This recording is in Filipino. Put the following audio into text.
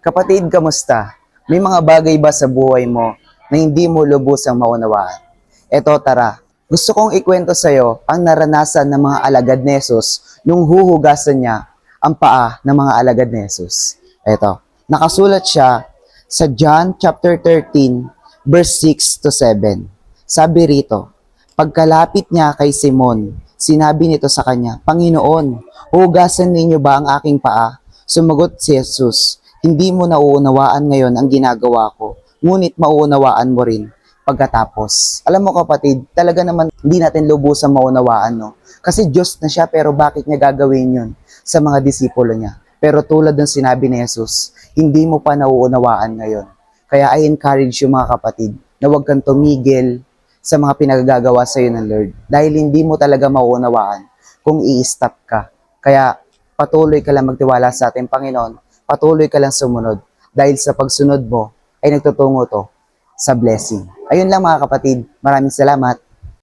Kapatid, kamusta? May mga bagay ba sa buhay mo na hindi mo lubusang maunawaan? Eto, tara. Gusto kong ikwento sa'yo ang naranasan ng mga alagad ni Jesus nung huhugasan niya ang paa ng mga alagad ni Jesus. Eto, nakasulat siya sa John chapter 13, verse 6 to 7. Sabi rito, pagkalapit niya kay Simon, sinabi nito sa kanya, Panginoon, hugasan ninyo ba ang aking paa? Sumagot si Jesus, hindi mo nauunawaan ngayon ang ginagawa ko, ngunit mauunawaan mo rin pagkatapos. Alam mo kapatid, talaga naman hindi natin lubusan maunawaan, no? Kasi Diyos na siya, pero bakit niya gagawin yun sa mga disipulo niya? Pero tulad ng sinabi ni Jesus, hindi mo pa nauunawaan ngayon. Kaya I encourage you mga kapatid, na huwag kang tumigil sa mga pinagagawa sa iyo ng Lord. Dahil hindi mo talaga mauunawaan kung i-stop ka. Kaya patuloy ka lang magtiwala sa ating Panginoon, patuloy ka lang sumunod. Dahil sa pagsunod mo, ay nagtutungo to sa blessing. Ayun lang mga kapatid, maraming salamat.